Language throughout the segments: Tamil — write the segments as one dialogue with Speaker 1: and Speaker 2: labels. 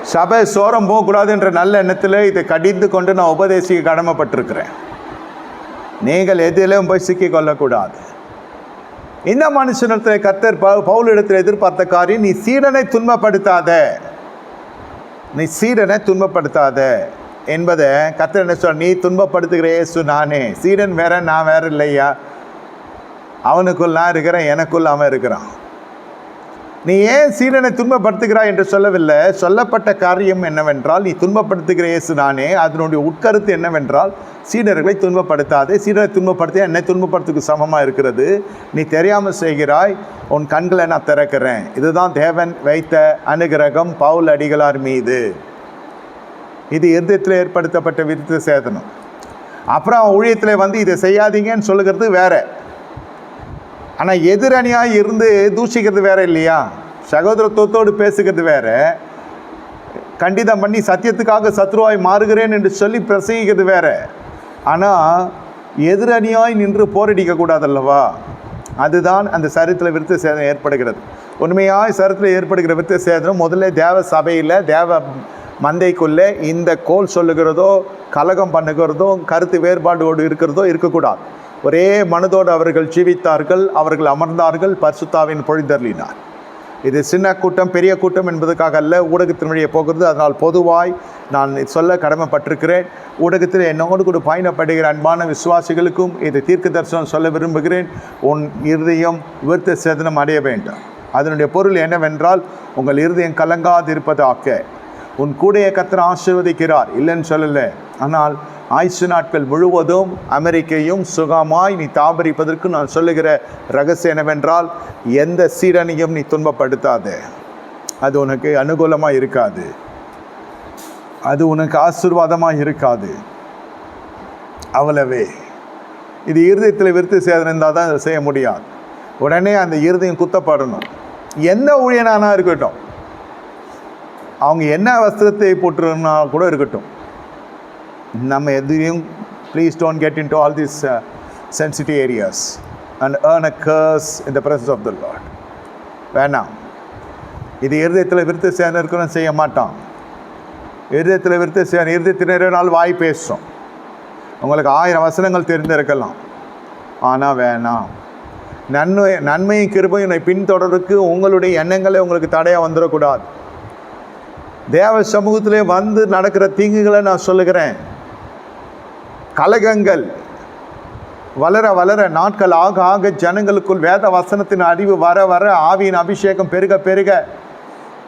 Speaker 1: சபை சோரம் போகக்கூடாது என்ற நல்ல எண்ணத்தில் இதை கடிந்து கொண்டு நான் உபதேசிக்க கடமைப்பட்டிருக்கிறேன். நீங்கள் எதிலும் போய் சிக்கிக் கொள்ளக்கூடாது. இந்த மனுஷனிடத்தில் கர்த்தர் பவுலிடத்தில் எதிர்பார்த்த காரியம், நீ சீடனை துன்பப்படுத்தாத என்பதை கர்த்தர் என்ன சொல்ற, நீ துன்பப்படுத்துகிற இயேசு நானே. சீடன் வேற, நான் வேற இல்லையா. அவனுக்குள் நான் இருக்கிறேன், எனக்குள் அவன் இருக்கிறான். நீ ஏன் சீடனை துன்பப்படுத்துகிறாய் என்று சொல்லவில்லை. சொல்லப்பட்ட காரியம் என்னவென்றால், நீ துன்பப்படுத்துகிற இயேசு நானே. அதனுடைய உட்கருத்து என்னவென்றால், சீடர்களை துன்பப்படுத்தாதே. சீடரை துன்பப்படுத்த என்னை துன்பப்படுத்துக்கு சமமாக இருக்கிறது. நீ தெரியாமல் செய்கிறாய், உன் கண்களை நான் திறக்கிறேன். இதுதான் தேவன் வைத்த அனுகிரகம் பவுல் அடிகளார் மீது. இது இருதயத்தில் ஏற்படுத்தப்பட்ட விருத்த சேதனம். அப்புறம் ஊழியத்தில் வந்து இதை செய்யாதீங்கன்னு சொல்லுகிறது வேற. ஆனால் எதிரணியாக இருந்து தூஷிக்கிறது வேற இல்லையா. சகோதரத்துவத்தோடு பேசுகிறது வேற. கண்டிதம் பண்ணி சத்தியத்துக்காக சத்ருவாய் மாறுகிறேன் என்று சொல்லி பிரசங்கிக்கிறது வேற. ஆனால் எதிரணியாய் நின்று போரடிக்கக்கூடாதல்லவா. அதுதான் அந்த சரித்தில் விருத்த சேதனம் ஏற்படுகிறது. உண்மையாய் சரித்தில் ஏற்படுகிற விருத்த சேதனம் முதல்ல தேவ சபையில் தேவ மந்தைக்குள்ளே இந்த கோல் சொல்லுகிறதோ கலகம் பண்ணுகிறதோ கருத்து வேறுபாடோடு இருக்கிறதோ இருக்கக்கூடாது. ஒரே மனதோடு அவர்கள் ஜீவித்தார்கள், அவர்கள் அமர்ந்தார்கள், பரிசுத்தாவின் பொழிந்தருளினார். இது சின்ன கூட்டம் பெரிய கூட்டம் என்பதற்காக அல்ல, ஊடகத்தின் வழியே போகிறது. அதனால் பொதுவாய் நான் சொல்ல கடமைப்பட்டிருக்கிறேன். ஊடகத்தில் என்னோடு கூட பயணப்படுகிற அன்பான விசுவாசிகளுக்கும் இது தீர்க்க தரிசனம் சொல்ல விரும்புகிறேன். உன் இருதயம் விருத்த சேதனம் அடைய வேண்டும். அதனுடைய பொருள் என்னவென்றால், உங்கள் இருதயம் கலங்காதிருப்பதாக. உன் கூடைய கர்த்தர் ஆசீர்வதிக்கிறார், இல்லைன்னு சொல்லலை. ஆனால் ஆயுசு நாட்கள் முழுவதும் அமெரிக்கையும் சுகமாய் நீ தாபரிப்பதற்கு நான் சொல்லுகிற ரகசியம் என்னவென்றால், எந்த சீடனையும் நீ துன்பப்படுத்தாத. அது உனக்கு அனுகூலமாக இருக்காது, அது உனக்கு ஆசீர்வாதமாக இருக்காது. அவ்வளவே. இது இருதயத்தில் விருத்தி சேதனம் இருந்தால் தான் அதை செய்ய முடியாது. உடனே அந்த இருதயம் குத்தப்படணும். எந்த ஊழியனானா இருக்கட்டும், அவங்க என்ன வஸ்திரத்தை போட்டுருன்னா கூட இருக்கட்டும், நம்ம எதையும் please don't get into all these sensitive areas and earn a curse in the presence of the lord. வேணாம். இது இருதயத்தில் விருத்த சேதனம் இருக்கணும் செய்ய மாட்டான். இருதயத்தில் விருத்த சேதனம், இருதயத்தில் நிறைய நாள் வாய் பேசும். உங்களுக்கு 1000 வசனங்கள் தெரிந்திருக்கலாம், ஆனால் வேணாம். நன்மையும் கிருபையும் என்னை பின்தொடருக்கு உங்களுடைய எண்ணங்களே உங்களுக்கு தடையாக வந்துடக்கூடாது. தேவ சமூகத்திலே வந்து நடக்கிற தீங்குகளை நான் சொல்லுகிறேன். கலகங்கள் வளர வளர, நாட்கள் ஆக ஆக, ஜனங்களுக்குள் வேத வசனத்தின் அறிவு வர வர, ஆவியின் அபிஷேகம் பெருக பெருக,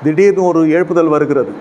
Speaker 1: திடீர்னு ஒரு எழுப்புதல் வருகிறது.